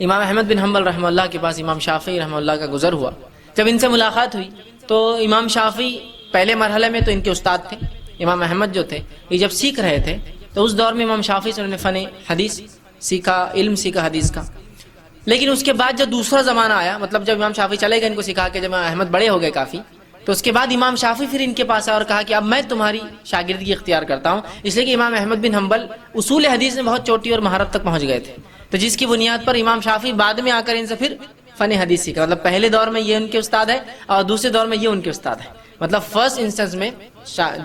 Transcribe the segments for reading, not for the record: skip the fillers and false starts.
امام احمد بن حنبل رحمہ اللہ کے پاس امام شافعی رحمہ اللہ کا گزر ہوا. جب ان سے ملاقات ہوئی تو امام شافعی پہلے مرحلے میں تو ان کے استاد تھے. امام احمد جو تھے یہ جب سیکھ رہے تھے تو اس دور میں امام شافعی سے انہوں نے فن حدیث سیکھا، علم سیکھا حدیث کا. لیکن اس کے بعد جب دوسرا زمانہ آیا، مطلب جب امام شافعی چلے گئے ان کو سکھا کے، جب امام احمد بڑے ہو گئے کافی، تو اس کے بعد امام شافعی پھر ان کے پاس آیا اور کہا کہ اب میں تمہاری شاگردگی اختیار کرتا ہوں. اس لیے کہ امام احمد بن حنبل اصول حدیث میں بہت چوٹی اور مہارت تک پہنچ گئے تھے، تو جس کی بنیاد پر امام شافعی بعد میں آ کر ان سے پھر فن حدیث سیکھا. مطلب پہلے دور میں یہ ان کے استاد ہے اور دوسرے دور میں یہ ان کے استاد ہے. مطلب فرسٹ انسٹنس میں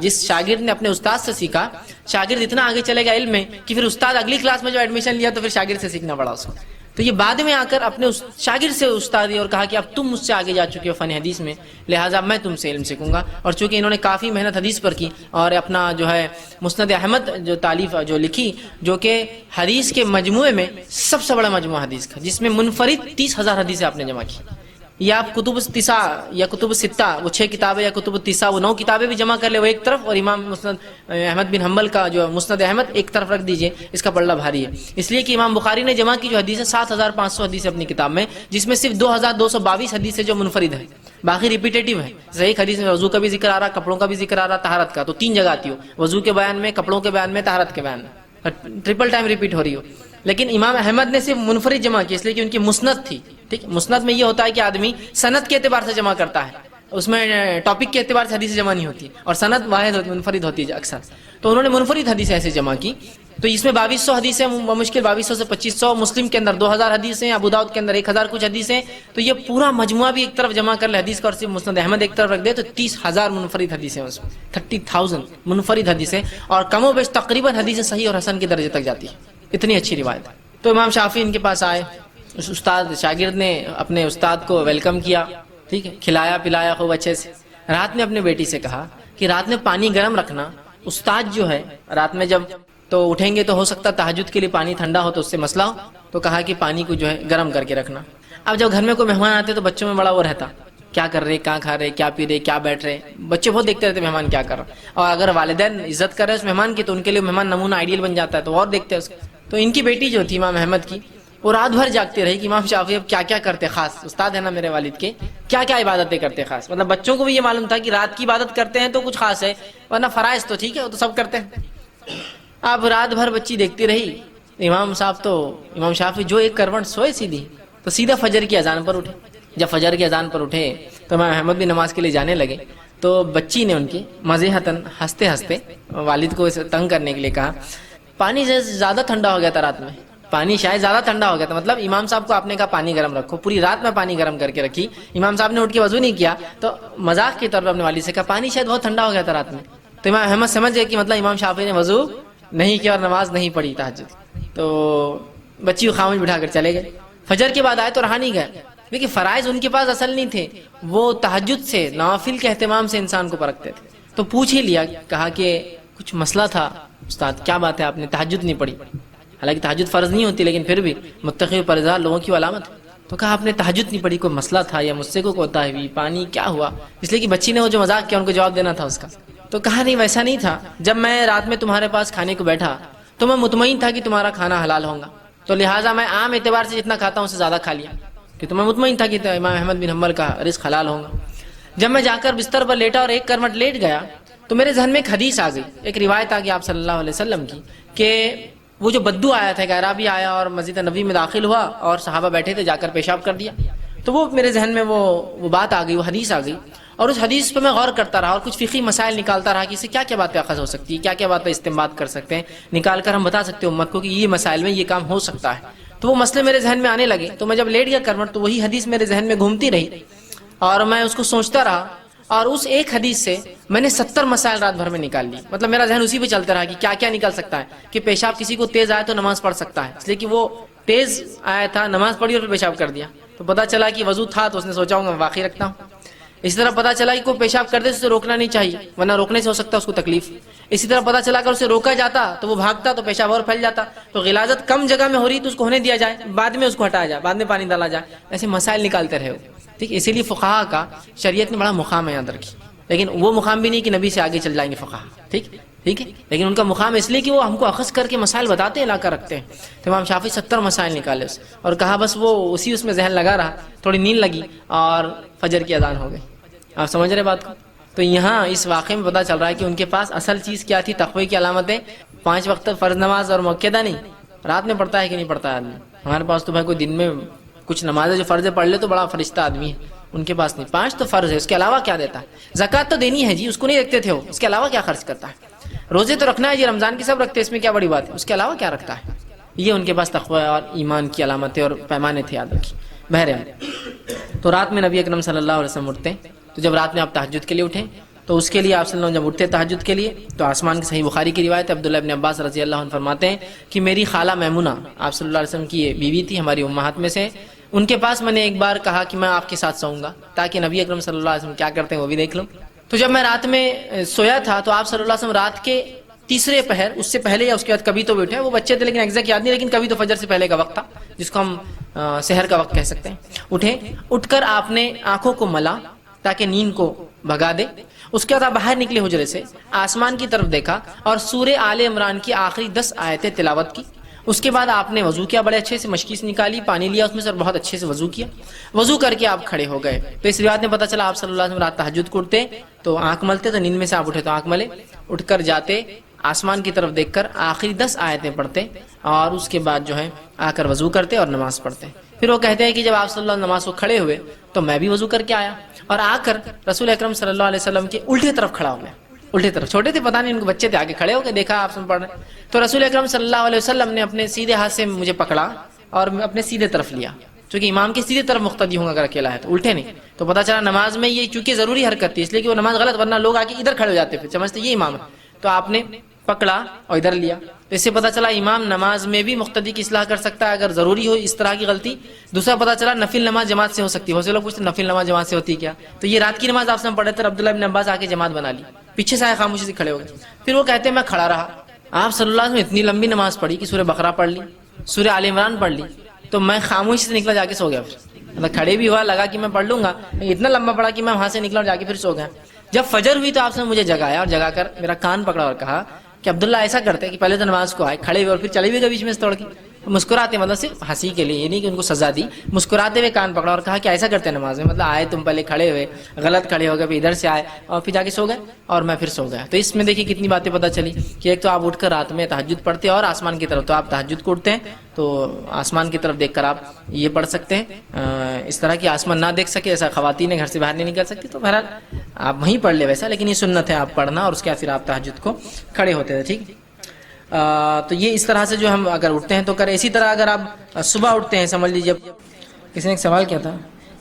جس شاگرد نے اپنے استاد سے سیکھا، شاگرد اتنا آگے چلے گا علم میں کہ پھر استاد اگلی کلاس میں جو ایڈمیشن لیا تو پھر شاگرد سے سیکھنا پڑا اس کو. تو یہ بعد میں آ کر اپنے شاگرد سے استادی اور کہا کہ اب تم مجھ سے آگے جا چکے ہو فن حدیث میں، لہٰذا میں تم سے علم سیکھوں گا. اور چونکہ انہوں نے کافی محنت حدیث پر کی اور اپنا جو ہے مسند احمد جو تالیف جو لکھی، جو کہ حدیث کے مجموعے میں سب سے بڑا مجموعہ حدیث کا، جس میں منفرد 30,000 حدیثیں آپ نے جمع کی. یا آپ کتب التسع یا کتب الستہ وہ 6 کتابیں، یا کتب التسع وہ 9 کتابیں بھی جمع کر لے وہ ایک طرف، اور امام مسند احمد بن حنبل کا جو مسند احمد ایک طرف رکھ دیجئے، اس کا پلڑا بھاری ہے. اس لیے کہ امام بخاری نے جمع کی جو حدیث ہے 7,500 حدیث اپنی کتاب میں، جس میں صرف 2,222 حدیث ہے جو منفرد ہے، باقی ریپیٹیٹیو ہے. صحیح حدیث میں وضو کا بھی ذکر آ رہا، کپڑوں کا بھی ذکر آ رہا، طہارت کا، تو 3 جگہ آتی ہو، وضو کے بیان میں، کپڑوں کے بیان میں، طہارت کے بیان میں، ٹرپل ٹائم ریپیٹ ہو رہی ہو. لیکن امام احمد نے صرف منفرد جمع کی، اس لیے کہ ان کی مسند تھی. ٹھیک، مسند میں یہ ہوتا ہے کہ آدمی سند کے اعتبار سے جمع کرتا ہے، اس میں ٹاپک کے اعتبار سے حدیث جمع نہیں ہوتی، اور سند واحد منفرد ہوتی ہے اکثر. تو انہوں نے منفرد حدیث ایسے جمع کی. تو اس میں 2200 حدیثیں، مشکل 2200 سے 2500. مسلم کے اندر 2000 حدیثیں، ابو داؤد کے اندر 1000 کچھ حدیثیں. تو یہ پورا مجموعہ بھی ایک طرف جمع کر لے حدیث کا، اور صرف مسند احمد ایک طرف رکھ دے تو 30,000 منفرد حدیثیں، اس میں 30,000 منفرد حدیثیں، اور کم و بیش تقریباً حدیثیں صحیح اور حسن کے درجے تک جاتی ہے. اتنی اچھی روایت. تو امام شافعی ان کے پاس آئے، اس استاد شاگرد نے اپنے استاد کو ویلکم کیا، ٹھیک ہے، کھلایا پلایا خوب اچھے سے. رات میں اپنے بیٹی سے کہا کہ رات میں پانی گرم رکھنا. استاد جو ہے رات میں جب تو اٹھیں گے تو ہو سکتا تہجد کے لیے پانی ٹھنڈا ہو تو اس سے مسئلہ ہو، تو کہا کہ پانی کو جو ہے گرم کر کے رکھنا. اب جب گھر میں کوئی مہمان آتے تو بچوں میں بڑا وہ رہتا، کیا کر رہے، کہاں کھا رہے، کیا پی رہے، کیا بیٹھ رہے. بچے بہت دیکھتے رہتے مہمان کیا کر رہا، اور اگر والدین عزت کر رہے اس مہمان کی تو ان کے لیے مہمان نمونہ آئیڈیل بن جاتا ہے، تو اور دیکھتے ہیں اس کو. تو ان کی بیٹی جو تھی امام احمد کی، وہ رات بھر جاگتی رہی کہ امام شافعی اب کیا کیا کرتے، خاص استاد ہے نا میرے والد کے، کیا کیا عبادتیں کرتے خاص. مطلب بچوں کو بھی یہ معلوم تھا کہ رات کی عبادت کرتے ہیں تو کچھ خاص ہے، ورنہ فرائض تو ٹھیک ہے وہ تو سب کرتے ہیں. اب رات بھر بچی دیکھتی رہی. امام شافعی جو ایک کروٹ سوئے سیدھی، تو سیدھا فجر کی اذان پر اٹھے. جب فجر کی اذان پر اٹھے تو امام احمد بھی نماز کے لیے جانے لگے. تو بچی نے ان کی مزیحتاً ہنستے ہنستے والد کو اسے تنگ کرنے کے لیے کہا، پانی زیادہ ٹھنڈا ہو گیا تھا رات میں، پانی شاید زیادہ ٹھنڈا ہو گیا تھا. مطلب امام صاحب کو آپ نے کہا پانی گرم رکھو، پوری رات میں پانی گرم کر کے رکھی. امام صاحب نے اٹھ کے وضو نہیں کیا تو مذاق کے طور پر اپنے والد سے کہا پانی شاید بہت ٹھنڈا ہو گیا تھا رات میں. تو امام احمد سمجھ گئے کہ مطلب امام شافعی نے وضو نہیں کیا اور نماز نہیں پڑھی تہجد. تو بچی کو خاموش بٹھا کر چلے گئے. فجر کے بعد آئے تو رہا نہیں گئے، کیونکہ فرائض ان کے پاس اصل نہیں تھے، وہ تہجد سے نوافل کے اہتمام سے انسان کو پرکھتے تھے. تو پوچھ ہی لیا، کہا کہ کچھ مسئلہ تھا استاد، کیا بات ہے آپ نے تہجد نہیں پڑھی؟ حالانکہ تہجد فرض نہیں ہوتی لیکن پھر بھی متقی پرہیزگار لوگوں کی علامت ہے. تو کہا آپ نے تہجد نہیں پڑھی، کوئی مسئلہ تھا یا مجھ سے کوئی کوتاہی ہوئی، پانی کیا ہوا؟ اس لیے کہ بچی نے وہ جو مذاق کیا ان کو جواب دینا تھا اس کا. تو کہا نہیں ویسا نہیں تھا، جب میں رات میں تمہارے پاس کھانے کو بیٹھا تو میں مطمئن تھا کہ تمہارا کھانا حلال ہوگا، تو لہٰذا میں عام اعتبار سے جتنا کھاتا ہوں اس سے زیادہ کھا لیا، کہ تو میں مطمئن تھا کہ امام احمد بن حنبل کا رزق حلال ہوگا. جب میں جا کر بستر پر لیٹا اور ایک کروٹ لیٹ گیا تو میرے ذہن میں ایک حدیث آ گئی، ایک روایت آ گئی آپ صلی اللہ علیہ وسلم کی، کہ وہ جو بدو آیا تھا، ایک اعرابی آیا اور مسجد نبوی میں داخل ہوا اور صحابہ بیٹھے تھے، جا کر پیشاب کر دیا. تو وہ میرے ذہن میں وہ بات آ گئی، وہ حدیث آ گئی، اور اس حدیث پہ میں غور کرتا رہا اور کچھ فقہی مسائل نکالتا رہا کہ اس سے کیا کیا باتیں اخذ ہو سکتی ہے، کیا کیا باتیں استنباط کر سکتے ہیں، نکال کر ہم بتا سکتے ہیں امت کو کہ یہ مسائل میں یہ کام ہو سکتا ہے. تو وہ مسئلے میرے ذہن میں آنے لگے. تو میں جب لیٹ گیا کروٹ تو وہی حدیث میرے ذہن میں گھومتی رہی اور میں اس کو سوچتا رہا، اور اس ایک حدیث سے میں نے 70 مسائل رات بھر میں نکال لی. مطلب میرا ذہن اسی پہ چلتا رہا کہ کیا کیا نکل سکتا ہے، کہ پیشاب کسی کو تیز آئے تو نماز پڑھ سکتا ہے، اس لیے کہ وہ تیز آیا تھا، نماز پڑھی اور پھر پیشاب کر دیا. تو پتہ چلا کہ وضو تھا تو اس نے سوچا ہوگا میں واقعی رکھتا ہوں. اسی طرح پتہ چلا کہ کوئی پیشاب کر دے تو اسے روکنا نہیں چاہیے ورنہ روکنے سے ہو سکتا ہے اس کو تکلیف. اسی طرح پتہ چلا کہ اسے روکا جاتا تو وہ بھاگتا تو پیشاب اور پھیل جاتا. تو غلاظت کم جگہ میں ہو رہی تو اس کو ہونے دیا جائے، بعد میں اس کو ہٹایا جائے، بعد میں پانی ڈالا جائے. ایسے مسائل نکالتے رہے ہو. ٹھیک، اسی لیے فقہا کا شریعت نے بڑا مقام یاد رکھی، لیکن وہ مقام بھی نہیں کہ نبی سے آگے چل جائیں گے فقہا. ٹھیک، ٹھیک ہے، لیکن ان کا مقام اس لیے کہ وہ ہم کو اخذ کر کے مسائل بتاتے ہیں، لا کر رکھتے ہیں. تو امام شافعی 70 مسائل نکالے اس اور کہا بس وہ اس میں ذہن لگا رہا، تھوڑی نیند لگی اور فجر کی اذان ہو گئی. آپ سمجھ رہے بات کو؟ تو یہاں اس واقعے میں پتہ چل رہا ہے کہ ان کے پاس اصل چیز کیا تھی؟ تقوی کی علامتیں. 5 وقت فرض نماز اور مؤکدہ نہیں، رات میں پڑھتا ہے کہ نہیں پڑھتا ہے آدمی. ہمارے پاس تو بھائی کوئی دن میں کچھ نمازیں جو فرض پڑھ لے تو بڑا فرشتہ آدمی ہے، ان کے پاس نہیں. 5 تو فرض ہے، اس کے علاوہ کیا دیتا ہے؟ زکوٰۃ تو دینی ہے جی، اس کو نہیں رکھتے تھے وہ، اس کے علاوہ کیا خرچ کرتا ہے؟ روزے تو رکھنا ہے جی، رمضان کی سب رکھتے ہیں، اس میں کیا بڑی بات ہے؟ اس کے علاوہ کیا رکھتا ہے؟ یہ ان کے پاس تقوی اور ایمان کی علامتیں اور پیمانے تھے یاد رکھی. بہرحال تو رات میں نبی اکرم صلی اللہ علیہ وسلم اٹھتے ہیں. تو جب رات میں آپ تہجد کے لیے اٹھیں تو اس کے لیے آپ صلی اللہ علیہ وسلم جب اٹھتے تہجد کے لیے تو آسمان کی صحیح بخاری کی روایت عبداللہ ابن عباس رضی اللہ عنہ فرماتے ہیں کہ میری خالہ میمونہ آپ صلی اللہ علیہ وسلم کی یہ بیوی تھی، ہماری امہات میں سے. ان کے پاس میں نے ایک بار کہا کہ میں آپ کے ساتھ سوؤں گا تاکہ نبی اکرم صلی اللہ علیہ وسلم کیا کرتے ہیں وہ بھی دیکھ لوں. تو جب میں رات میں سویا تھا تو آپ صلی اللہ علیہ وسلم رات کے تیسرے پہر، اس سے پہلے یا اس کے بعد کبھی تو بھی اٹھے، وہ بچے تھے لیکن ایگزیکٹ یاد نہیں، لیکن کبھی تو فجر سے پہلے کا وقت تھا جس کو ہم سحر کا وقت کہہ سکتے ہیں. اٹھے، اٹھ کر آپ نے آنکھوں کو ملا تاکہ نیند کو بھگا دے. اس کے بعد آپ باہر نکلے حجرے سے، آسمان کی طرف دیکھا اور سورہ آل عمران کی آخری 10 آیتیں تلاوت کی. اس کے بعد آپ نے وضو کیا، بڑے اچھے سے مشکی سے نکالی، پانی لیا اس میں سے اور بہت اچھے سے وضو کیا. وضو کر کے آپ کھڑے ہو گئے. تو اس روایت میں پتہ چلا آپ صلی اللہ علیہ وسلم رات تہجد کو اٹھتے تو آنکھ ملتے، تو نیند میں سے آپ اٹھے تو آنکھ ملے، اٹھ کر جاتے آسمان کی طرف دیکھ کر آخری 10 آیتیں پڑھتے اور اس کے بعد جو ہے آ کر وضو کرتے اور نماز پڑھتے. پھر وہ کہتے ہیں کہ جب آپ صلی اللہ علیہ وسلم نماز کو کھڑے ہوئے تو میں بھی وضو کر کے آیا اور آ کر رسول اکرم صلی اللہ علیہ وسلم کے الٹے طرف کھڑا ہو گیا. الٹے طرف، چھوٹے تھے پتہ نہیں ان کو، بچے تھے، آگے کھڑے ہو کے دیکھا آپ پڑھ رہے. تو رسول اکرم صلی اللہ علیہ وسلم نے اپنے سیدھے ہاتھ سے مجھے پکڑا اور اپنے سیدھے طرف لیا، چونکہ امام کے سیدھے طرف مقتدی ہوں اگر اکیلا ہے تو، الٹے نہیں. تو پتہ چلا نماز میں یہ چونکہ ضروری حرکت تھی اس لیے کہ وہ نماز غلط، ورنہ لوگ آگے ادھر کھڑے ہو جاتے پھر سمجھتے یہ امام ہے. تو آپ نے پکڑا اور ادھر لیا. تو اس سے پتہ چلا امام نماز میں بھی مقتدی کی اصلاح کر سکتا ہے اگر ضروری ہو اس طرح کی غلطی. دوسرا پتہ چلا نفل نماز جماعت سے ہو سکتی ہے. بہت سے لوگ پوچھتے ہیں نفل نماز جماعت سے ہوتی ہے کیا؟ تو یہ رات کی نماز آپ سے پڑھے تھے، عبداللہ بن عباس آ کے جماعت بنا لی، پیچھے سے آئے خاموشی سے کھڑے ہو گئے. پھر وہ کہتے ہیں میں کھڑا رہا. آپ صلی اللہ علیہ وسلم اتنی لمبی نماز پڑھی کہ سورہ بقرہ پڑھ لی، سورہ آل عمران پڑھ لی، تو میں خاموشی سے نکلا جا کے سو گیا. پھر کھڑے بھی ہوا، لگا کہ میں پڑھ لوں گا، اتنا لمبا پڑھا کہ میں وہاں سے نکلا اور جا کے پھر سو گیا. جب فجر ہوئی تو آپ نے مجھے جگایا اور جگا کر میرا کان پکڑا اور کہا کہ عبداللہ ایسا کرتے کہ پہلے تو نماز کو آئے، کھڑے ہوئے اور پھر چلے بھی گئے بیچ میں سے توڑ کے، مسکراتے، مطلب صرف ہنسی کے لیے، یہ نہیں کہ ان کو سزا دی، مسکراتے ہوئے کان پکڑا اور کہا کہ ایسا کرتے نماز میں، مطلب آئے تم پہلے کھڑے ہوئے، غلط کھڑے ہو گئے، پھر ادھر سے آئے اور پھر جا کے سو گئے اور میں پھر سو گیا. تو اس میں دیکھیے کتنی باتیں پتہ چلی کہ ایک تو آپ اٹھ کر رات میں تہجد پڑھتے اور آسمان کی طرف، تو آپ تہجد کو اٹھتے ہیں تو آسمان کی طرف دیکھ کر آپ یہ پڑھ سکتے ہیں. اس طرح کی آسمان نہ دیکھ سکے، ایسا خواتین گھر سے باہر نہیں نکل سکتی تو بہرحال آپ وہیں پڑھ لے ویسا، لیکن یہ سنت ہے آپ پڑھنا اور اس کے بعد پھر آپ تہجد کو کھڑے ہوتے تھے. ٹھیک. تو یہ اس طرح سے جو ہم اگر اٹھتے ہیں تو کریں. اسی طرح اگر آپ صبح اٹھتے ہیں، سمجھ لیجیے کسی نے ایک سوال کیا تھا،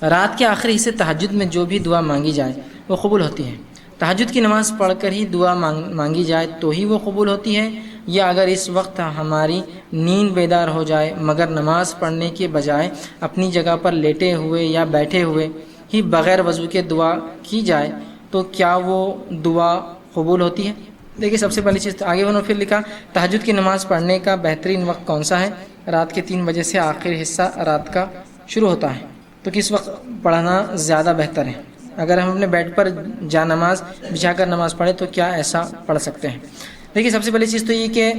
رات کے آخری حصے تہجد میں جو بھی دعا مانگی جائے وہ قبول ہوتی ہے. تہجد کی نماز پڑھ کر ہی دعا مانگی جائے تو ہی وہ قبول ہوتی ہے، یا اگر اس وقت ہماری نیند بیدار ہو جائے مگر نماز پڑھنے کے بجائے اپنی جگہ پر لیٹے ہوئے یا بیٹھے ہوئے ہی بغیر وضو کے دعا کی جائے تو کیا وہ دعا قبول ہوتی ہے؟ دیکھیے سب سے پہلی چیز آگے انہوں نے پھر لکھا تہجد کی نماز پڑھنے کا بہترین وقت کون سا ہے؟ رات کے 3 بجے سے آخر حصہ رات کا شروع ہوتا ہے. تو کس وقت پڑھنا زیادہ بہتر ہے؟ اگر ہم اپنے بیڈ پر جا نماز بچھا کر نماز پڑھیں تو کیا ایسا پڑھ سکتے ہیں؟ دیکھیے سب سے پہلی چیز تو یہ کہ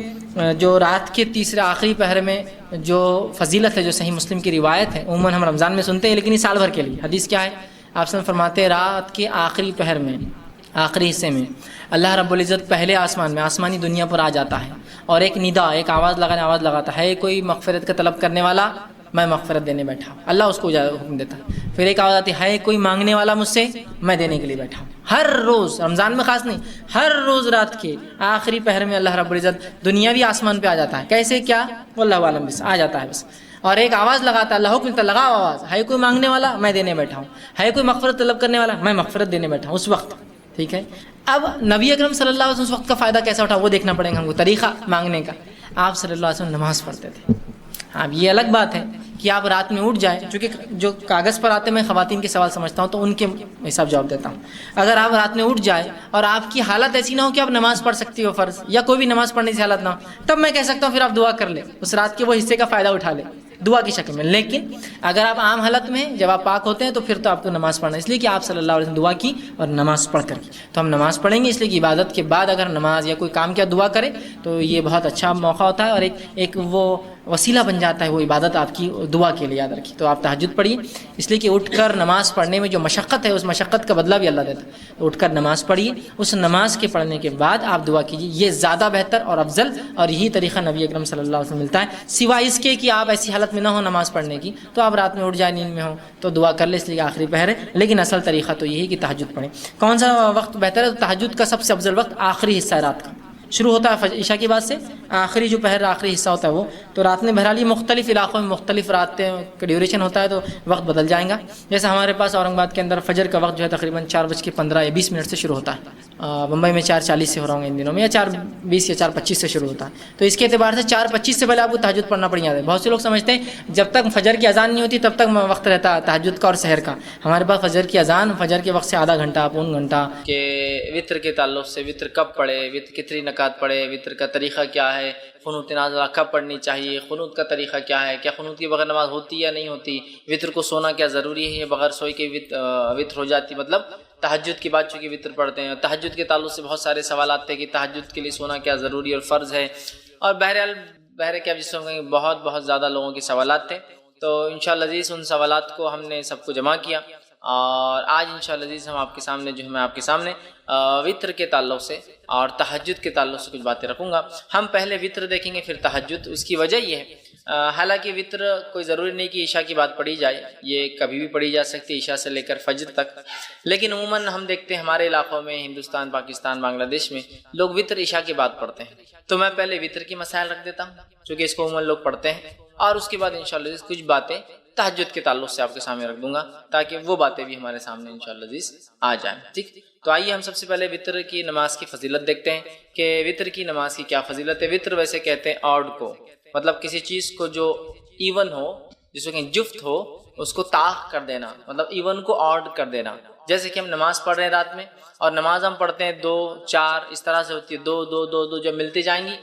جو رات کے تیسرے آخری پہر میں جو فضیلت ہے، جو صحیح مسلم کی روایت ہے، عموماً ہم رمضان میں سنتے ہیں لیکن یہ سال بھر کے لیے. حدیث کیا ہے؟ آپ سے فرماتے ہیں رات کے آخری پہر میں، آخری حصے میں اللہ رب العزت پہلے آسمان میں، آسمانی دنیا پر آ جاتا ہے اور ایک ندا، ایک آواز لگاتا ہے، کوئی مغفرت کا طلب کرنے والا، میں مغفرت دینے بیٹھا ہوں. اللہ اس کو حکم دیتا ہے. پھر ایک آواز آتی ہے کوئی مانگنے والا مجھ سے، میں دینے کے لیے بیٹھا ہوں. ہر روز، رمضان میں خاص نہیں، ہر روز رات کے آخری پہر میں اللہ رب العزت دنیاوی آسمان پہ آ جاتا ہے. کیسے کیا واللہ عالم، بس آ جاتا ہے بس. اور ایک آواز لگاتا ہے، اللہ حکم دیتا ہے لگاؤ آواز، ہے کوئی مانگنے والا، میں دینے بیٹھا ہوں، ہے کوئی مغفرت طلب کرنے والا، میں مغفرت دینے بیٹھا ہوں اس وقت. ٹھیک ہے. اب نبی اکرم صلی اللہ علیہ وسلم اس وقت کا فائدہ کیسا اٹھا وہ دیکھنا پڑے گا ہم کو. طریقہ مانگنے کا، آپ صلی اللہ علیہ وسلم نماز پڑھتے تھے. اب یہ الگ بات ہے کہ آپ رات میں اٹھ جائیں، چونکہ جو کاغذ پر آتے میں خواتین کے سوال سمجھتا ہوں تو ان کے حساب جواب دیتا ہوں. اگر آپ رات میں اٹھ جائے اور آپ کی حالت ایسی نہ ہو کہ آپ نماز پڑھ سکتی ہو فرض، یا کوئی بھی نماز پڑھنے کی حالت نہ ہو، تب میں کہہ سکتا ہوں پھر آپ دعا کر لیں، اس رات کے وہ حصے کا فائدہ اٹھا لیں. دعا کی شکل میں. لیکن اگر آپ عام حالت میں جب آپ پاک ہوتے ہیں تو پھر تو آپ کو نماز پڑھنا ہے، اس لیے کہ آپ صلی اللہ علیہ وسلم دعا کی اور نماز پڑھ کر کی. تو ہم نماز پڑھیں گے، اس لیے کہ عبادت کے بعد اگر نماز یا کوئی کام کیا دعا کرے تو یہ بہت اچھا موقع ہوتا ہے اور ایک وہ وسیلہ بن جاتا ہے وہ عبادت آپ کی دعا کے لیے. یاد رکھیے. تو آپ تہجد پڑھیے، اس لیے کہ اٹھ کر نماز پڑھنے میں جو مشقت ہے اس مشقت کا بدلہ بھی اللہ دیتا ہے. تو اٹھ کر نماز پڑھیے، اس نماز کے پڑھنے کے بعد آپ دعا کیجیے، یہ زیادہ بہتر اور افضل اور یہی طریقہ نبی اکرم صلی اللہ علیہ وسلم ملتا ہے. سوائے اس کے کہ آپ ایسی حالت میں نہ ہو نماز پڑھنے کی تو آپ رات میں اٹھ جائیں، نیند میں ہو تو دعا کر لیں، اس لیے آخری پہر ہے. لیکن اصل طریقہ تو یہی کہ تہجد پڑھیں. کون سا وقت بہتر ہے؟ تو تہجد کا سب سے افضل وقت آخری حصہ ہے رات کا، شروع ہوتا ہے عشاء کے بعد سے، آخری جو پہر آخری حصہ ہوتا ہے وہ. تو رات میں بہرحال یہ مختلف علاقوں میں مختلف راتیں کا ڈیوریشن ہوتا ہے تو وقت بدل جائیں گا. جیسے ہمارے پاس اورنگ آباد کے اندر فجر کا وقت جو ہے تقریباً 4:15 یا 20 منٹ سے شروع ہوتا ہے. بمبئی میں 4:40 سے ہو رہا ہوں ان دنوں میں، یا 4:20 یا 4:25 سے شروع ہوتا ہے. تو اس کے اعتبار سے 4:25 سے پہلے آپ کو تہجد پڑھنا پڑ جاتا ہے. بہت سے لوگ سمجھتے ہیں جب تک فجر کی اذان نہیں ہوتی تب تک وقت رہتا ہے تہجد کا اور سحر کا. ہمارے پاس فجر کی اذان، فجر کے وقت سے آدھا گھنٹہ پون گھنٹہ کہ وطر کے تعلق سے وطر کب پڑھے، وطر کتنی رکعت پڑھے، وطر کا طریقہ کیا ہے، قنوت نازلہ کب پڑھنی چاہیے، قنوت کا طریقہ کیا ہے، کیا قنوت کے بغیر نماز ہوتی یا نہیں ہوتی، وطر کو سونا کیا ضروری ہے یا بغیر سوئی کے وطر ہو جاتی. مطلب تہجد کے بعد چونکہ وطر پڑھتے ہیں، تہجد کے تعلق سے بہت سارے سوالات تھے کہ تہجد کے لیے سونا کیا ضروری اور فرض ہے. اور بہرحال کیا جس میں بہت زیادہ لوگوں کے سوالات تھے. تو انشاءاللہ عزیز ان سوالات کو ہم نے سب کو جمع کیا اور آج انشاءاللہ عزیز ہم آپ کے سامنے میں آپ کے سامنے وطر کے تعلق سے اور تہجد کے تعلق سے کچھ باتیں رکھوں گا. ہم پہلے وطر دیکھیں گے پھر تہجد. اس کی وجہ یہ ہے حالانکہ وطر کوئی ضروری نہیں کہ عشاء کی بات پڑھی جائے، یہ کبھی بھی پڑھی جا سکتی ہے عشاء سے لے کر فجر تک. لیکن عموماً ہم دیکھتے ہیں ہمارے علاقوں میں، ہندوستان، پاکستان، بنگلہ دیش میں لوگ وطر عشاء کے بعد پڑھتے ہیں. تو میں پہلے وطر کی مسائل رکھ دیتا ہوں چونکہ اس کو عموماً لوگ پڑھتے ہیں، اور اس کے بعد انشاءاللہ کچھ باتیں تہجد کے تعلق سے آپ کے سامنے رکھ دوں گا تاکہ وہ باتیں بھی ہمارے سامنے انشاءاللہ عزیز آ جائیں. ٹھیک. تو آئیے ہم سب سے پہلے وطر کی نماز کی فضیلت دیکھتے ہیں کہ وطر کی نماز کی کیا فضیلت ہے. وطر ویسے کہتے ہیں آڈ کو، مطلب کسی چیز کو جو ایون ہو، جس کو کہ جفت ہو، اس کو طاق کر دینا، مطلب ایون کو آڈ کر دینا. جیسے کہ ہم نماز پڑھ رہے ہیں رات میں اور نماز ہم پڑھتے ہیں 2 4 اس طرح سے ہوتی ہے، 2 2 2 2 جب ملتی جائیں گی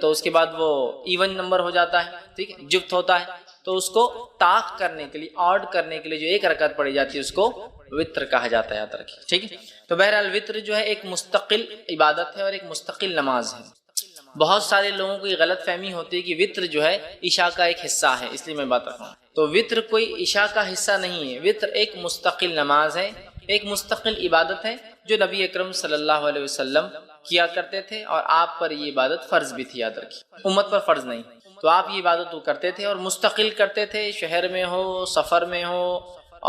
تو اس کے بعد وہ ایون نمبر ہو جاتا ہے. ٹھیک ہے، جفت ہوتا ہے. تو اس کو طاق کرنے کے لیے، آڈ کرنے کے لیے جو ایک رکعت پڑھی جاتی ہے اس کو وطر کہا جاتا ہے. یاد رکھیے. ٹھیک ہے. تو بہرحال وطر جو ہے ایک مستقل عبادت ہے اور ایک مستقل نماز ہے. بہت سارے لوگوں کو یہ غلط فہمی ہوتی ہے کہ وطر جو ہے عشاء کا ایک حصہ ہے، اس لیے میں بات رکھا ہوں. تو وطر کوئی عشاء کا حصہ نہیں ہے. وطر ایک مستقل نماز ہے، ایک مستقل عبادت ہے جو نبی اکرم صلی اللہ علیہ وسلم کیا کرتے تھے اور آپ پر یہ عبادت فرض بھی تھی. یاد رکھیے، امت پر فرض نہیں. تو آپ یہ عبادت وہ کرتے تھے اور مستقل کرتے تھے، شہر میں ہو، سفر میں ہو،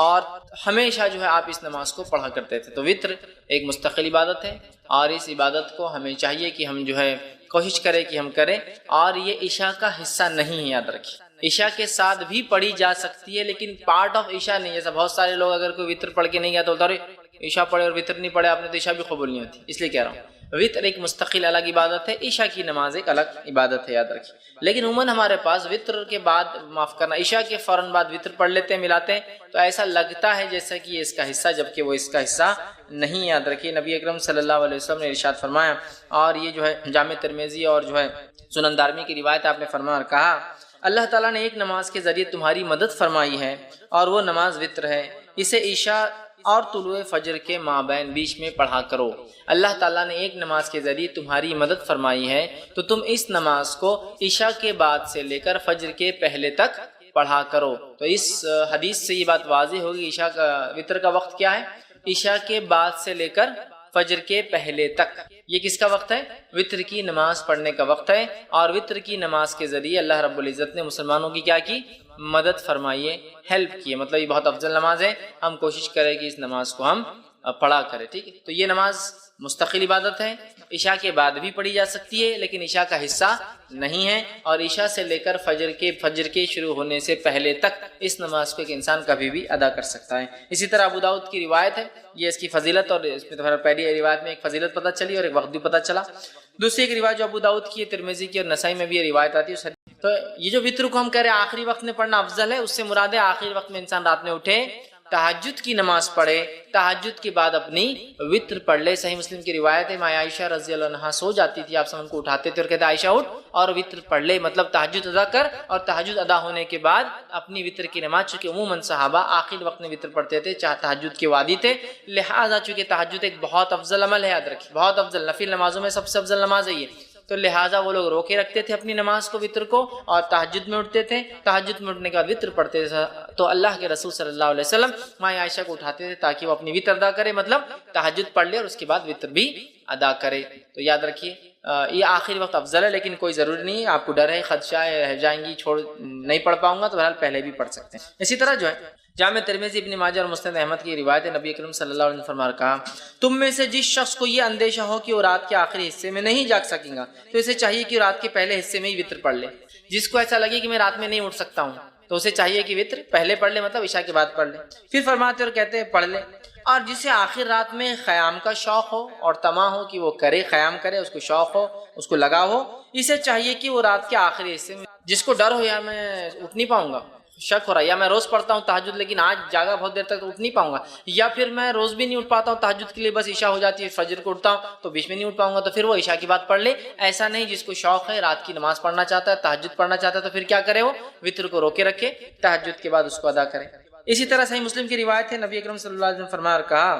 اور ہمیشہ جو ہے آپ اس نماز کو پڑھا کرتے تھے. تو وطر ایک مستقل عبادت ہے اور اس عبادت کو ہمیں چاہیے کہ ہم جو ہے کوشش کریں کہ ہم کریں. اور یہ عشاء کا حصہ نہیں ہے. یاد رکھیے، عشاء کے ساتھ بھی پڑھی جا سکتی ہے لیکن پارٹ آف عشاء نہیں. جیسا بہت سارے لوگ اگر کوئی وطر پڑھ کے نہیں گیا تو بولتا ہے عشاء پڑھے اور وطر نہیں پڑھے آپ نے تو عشاء بھی قبول نہیں ہوتی. اس لیے کہہ رہا ہوں وطر ایک مستقل الگ عبادت ہے، عشاء کی نماز ایک الگ عبادت ہے. یاد رکھیے. لیکن عموماً ہمارے پاس وطر کے بعد، معاف کرنا، عشاء کے فوراً بعد وطر پڑھ لیتے ہیں، ملاتے ہیں، تو ایسا لگتا ہے جیسا کہ یہ اس کا حصہ، جبکہ وہ اس کا حصہ نہیں. یاد رکھیے، نبی اکرم صلی اللہ علیہ وسلم نے ارشاد فرمایا، اور یہ جو ہے جامع ترمذی اور جو ہے سنن دارمی کی روایت، آپ نے فرمایا اور کہا اللہ تعالیٰ نے ایک نماز کے ذریعے تمہاری مدد فرمائی ہے اور وہ نماز وطر ہے، اسے عشاء اور طلوع فجر کے مابین بیچ میں پڑھا کرو. اللہ تعالیٰ نے ایک نماز کے ذریعے تمہاری مدد فرمائی ہے تو تم اس نماز کو عشاء کے بعد سے لے کر فجر کے پہلے تک پڑھا کرو. تو اس حدیث سے یہ بات واضح ہوگی عشاء کا، وطر کا وقت کیا ہے؟ عشاء کے بعد سے لے کر فجر کے پہلے تک. یہ کس کا وقت ہے؟ وطر کی نماز پڑھنے کا وقت ہے. اور وطر کی نماز کے ذریعے اللہ رب العزت نے مسلمانوں کی کیا کی؟ مدد فرمائیے، ہیلپ کیے. مطلب یہ بہت افضل نماز ہے، ہم کوشش کریں کہ اس نماز کو ہم پڑھا کریں. ٹھیک ہے. تو یہ نماز مستقل عبادت ہے، عشاء کے بعد بھی پڑھی جا سکتی ہے لیکن عشاء کا حصہ نہیں ہے. اور عشاء سے لے کر فجر کے شروع ہونے سے پہلے تک اس نماز کو ایک انسان کبھی بھی ادا کر سکتا ہے. اسی طرح ابو داؤد کی روایت ہے، یہ اس کی فضیلت، اور اس میں پہلی روایت میں ایک فضیلت پتہ چلی اور ایک وقت بھی پتہ چلا. دوسری ایک روایت جو ابو داؤد کی، ترمذی کی اور نسائی میں بھی یہ روایت آتی ہے. تو یہ جو وطر کو ہم کہہ رہے ہیں آخری وقت میں پڑھنا افضل ہے، اس سے مراد ہے آخری وقت میں انسان رات میں اٹھے تہجد کی نماز پڑھے، تہجد کے بعد اپنی وطر پڑھ لے۔ صحیح مسلم کی روایت ہے، ماں عائشہ رضی اللہ عنہا سو جاتی تھی، آپ سب ان کو اٹھاتے تھے اور کہتے عائشہ اٹھ اور وطر پڑھ لے، مطلب تہجد ادا کر، اور تہجد ادا ہونے کے بعد اپنی وطر کی نماز، چونکہ عموماً صحابہ آخر وقت میں وطر پڑھتے تھے، چاہے تہجد کے وادی تھے، لہٰذا چونکہ تہجد ایک بہت افضل عمل ہے، یاد رکھیے بہت افضل، نفل نمازوں میں سب سے افضل نماز ہے یہ، تو لہٰذا وہ لوگ روکے رکھتے تھے اپنی نماز کو، وطر کو، اور تہجد میں اٹھتے تھے، تہجد میں اٹھنے کے بعد وطر پڑھتے تھے، تو اللہ کے رسول صلی اللہ علیہ وسلم ماں عائشہ کو اٹھاتے تھے تاکہ وہ اپنی وطر ادا کرے، مطلب تہجد پڑھ لے اور اس کے بعد وطر بھی ادا کرے۔ تو یاد رکھیے یہ آخری وقت افضل ہے، لیکن کوئی ضروری نہیں ہے، آپ کو ڈر ہے خدشہ ہے رہ جائیں گی نہیں پڑھ پاؤں گا تو بہرحال پہلے بھی پڑھ سکتے ہیں۔ اسی طرح جو ہے جامع ترمذی، ابن ماجہ اور مسند احمد کی روایت ہے، نبی کریم صلی اللہ علیہ وسلم فرما کہا، تم میں سے جس شخص کو یہ اندیشہ ہو کہ وہ رات کے آخری حصے میں نہیں جاگ سکیں گا تو اسے چاہیے کہ رات کے پہلے حصے میں ہی وطر پڑھ لے۔ جس کو ایسا لگے کہ میں رات میں نہیں اٹھ سکتا ہوں تو اسے چاہیے کہ وطر پہلے پڑھ لے، مطلب عشاء کے بعد پڑھ لے۔ پھر فرماتے اور کہتے ہیں پڑھ لے، اور جسے آخر رات میں قیام کا شوق ہو اور طمع ہو کہ وہ کرے، قیام کرے، اس کو شوق ہو، اس کو لگا ہو، اسے چاہیے کہ وہ رات کے آخری حصے میں، جس کو ڈر ہو یا میں اٹھ نہیں پاؤں گا، شک ہو رہا ہے یا میں روز پڑھتا ہوں تہجد لیکن آج جاگا بہت دیر تک تو اٹھ نہیں پاؤں گا، یا پھر میں روز بھی نہیں اٹھ پاتا ہوں تہجد کے لیے، بس عشاء ہو جاتی ہے فجر کو اٹھتا ہوں تو بیچ میں نہیں اٹھ پاؤں گا، تو پھر وہ عشاء کی بات پڑھ لے۔ ایسا نہیں، جس کو شوق ہے رات کی نماز پڑھنا چاہتا ہے، تہجد پڑھنا چاہتا ہے، تو پھر کیا کرے، وہ وطر کو روکے رکھے، تہجد کے بعد اس کو ادا کرے۔ اسی طرح صحیح مسلم کی روایت ہے، نبی اکرم صلی اللہ علیہ وسلم فرمایا اور کہا،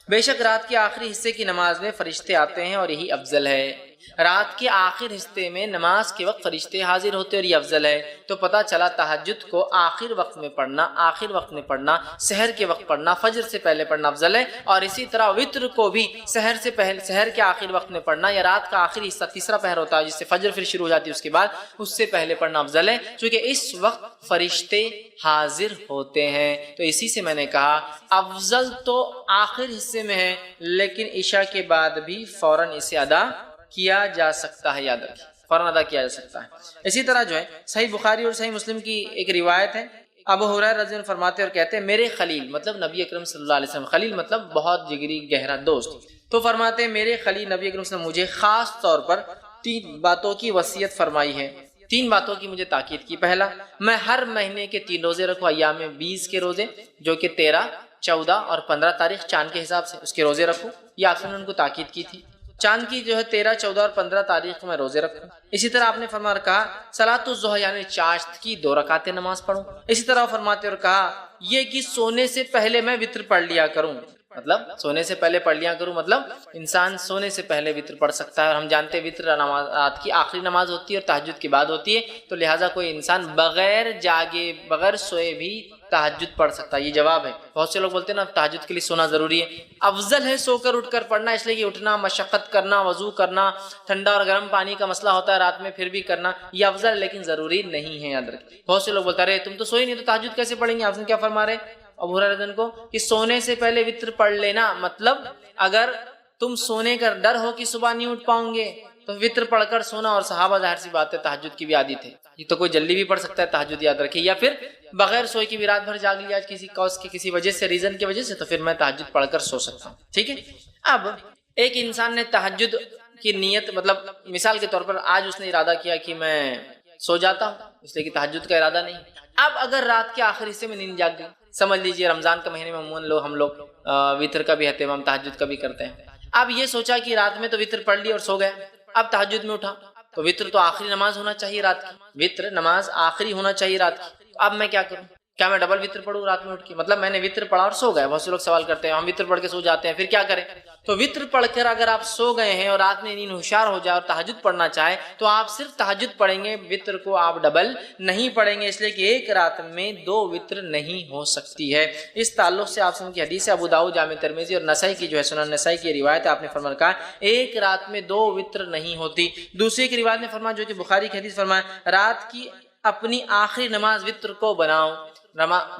بے شک رات کے آخری حصے کی نماز میں فرشتے آتے ہیں اور یہی افضل ہے۔ رات کے آخر حصے میں نماز کے وقت فرشتے حاضر ہوتے اور یہ افضل ہے۔ تو پتہ چلا تہجد کو آخر وقت میں پڑھنا، آخر وقت میں پڑھنا، سحر کے وقت پڑھنا، فجر سے پہلے پڑھنا افضل ہے، اور اسی طرح وطر کو بھی سحر سے پہلے، سحر کے آخر وقت میں پڑھنا، یا رات کا آخری حصہ تیسرا پہر ہوتا ہے جس سے فجر پھر شروع ہو جاتی ہے اس کے بعد، اس سے پہلے پڑھنا افضل ہے، چونکہ اس وقت فرشتے حاضر ہوتے ہیں۔ تو اسی سے میں نے کہا افضل تو آخر حصے میں ہے، لیکن عشاء کے بعد بھی فوراً اسے ادا کیا جا سکتا ہے، یاد رکھیں فوراً ادا کیا جا سکتا ہے۔ اسی طرح جو ہے صحیح بخاری اور صحیح مسلم کی ایک روایت ہے، ابو ہریرہ رضی اللہ عنہ فرماتے اور کہتے ہیں، میرے خلیل مطلب نبی اکرم صلی اللہ علیہ وسلم، خلیل مطلب بہت جگری گہرا دوست، تو فرماتے ہیں میرے خلیل نبی اکرم صلی اللہ علیہ وسلم مجھے خاص طور پر 3 باتوں کی وصیت فرمائی ہے، 3 باتوں کی مجھے تاکید کی۔ پہلا، میں ہر مہینے کے 3 روزے رکھوں، ایام 20 کے روزے جو کہ 13، 14 اور 15 تاریخ چاند کے حساب سے، اس کے روزے رکھوں، یہ آپ نے ان کو تاکید کی تھی۔ چاند کی جو ہے 13، 14 اور 15 تاریخ کو میں روزے رکھوں۔ اسی طرح آپ نے فرمایا کہا صلاۃ الضحیٰ یعنی چاشت کی 2 رکعتیں نماز پڑھوں۔ اسی طرح فرماتے اور کہا یہ کہ سونے سے پہلے میں وطر پڑھ لیا کروں، مطلب سونے سے پہلے پڑھ لیا کروں، مطلب انسان سونے سے پہلے وطر پڑھ سکتا ہے، اور ہم جانتے ہیں وطر نماز رات کی آخری نماز ہوتی ہے اور تہجد کے بعد ہوتی ہے، تو لہٰذا کوئی انسان بغیر جاگے بغیر سوئے بھی تہجد پڑھ سکتا ہے۔ یہ جواب ہے، بہت سے لوگ بولتے ہیں نا تہجد کے لیے سونا ضروری ہے، افضل ہے سو کر اٹھ کر پڑھنا، اس لیے کہ اٹھنا، مشقت کرنا، وضو کرنا، ٹھنڈا اور گرم پانی کا مسئلہ ہوتا ہے رات میں، پھر بھی کرنا یہ افضل ہے، لیکن ضروری نہیں ہے، یاد رکھیں۔ بہت سے لوگ بولتے ہیں تم تو سوئی نہیں تو تہجد کیسے پڑھیں گے، آپ نے کیا فرما رہے ابو ہریرہ رضی اللہ عنہ کو کہ سونے سے پہلے وطر پڑھ لینا، مطلب اگر تم سونے کا ڈر ہو کہ صبح نہیں اٹھ پاؤں گے تو وطر پڑھ کر سونا، اور صحابہ ظاہر سی بات ہے تہجد کی بھی عادت ہے، یہ تو کوئی جلدی بھی پڑھ سکتا ہے تہجد، یاد رکھیے، یا پھر بغیر سوئے کی بھی رات بھر جاگ لیا کسی کاز کی کسی وجہ سے، ریزن کی وجہ سے، تو پھر میں تہجد پڑھ کر سو سکتا ہوں، ٹھیک ہے۔ اب ایک انسان نے تہجد کی نیت، مطلب مثال کے طور پر آج اس نے ارادہ کیا کہ میں سو جاتا ہوں، اس لیے کہ تہجد کا ارادہ نہیں۔ اب اگر رات کے آخر حصے میں نیند جاگ گئی، سمجھ لیجئے رمضان کے مہینے میں عموماً ہم لوگ وطر کا بھی اہتمام تہجد کا بھی کرتے ہیں، اب یہ سوچا کہ رات میں تو وطر پڑھ لی اور سو گئے، اب تہجد میں اٹھا تو وطر تو آخری نماز ہونا چاہیے رات کی، وطر نماز آخری ہونا چاہیے رات کی، اب میں کیا کروں، کیا میں ڈبل وطر پڑھوں رات میں اٹھ کے، مطلب میں نے وطر پڑھا اور سو گئے، بہت سے لوگ سوال کرتے ہیں ہم وطر پڑھ کے سو جاتے ہیں پھر کیا کریں، تو وطر پڑھ کر اگر آپ سو گئے ہیں اور رات میں نیند ہوشیار ہو جائے اور تہجد پڑھنا چاہے تو آپ صرف تہجد پڑھیں گے، وطر کو آپ ڈبل نہیں پڑھیں گے، اس لیے کہ ایک رات میں 2 وطر نہیں ہو سکتی ہے۔ اس تعلق سے آپ کی حدیث ابو داؤد جامع ترمذی اور نسائی کی جو ہے سنن نسائی کی روایت ہے، آپ نے فرمایا کہا ایک رات میں 2 وطر نہیں ہوتی۔ دوسری کی روایت میں فرمایا جو کہ بخاری کی حدیث فرمایا رات کی اپنی آخری نماز وطر کو بناؤ،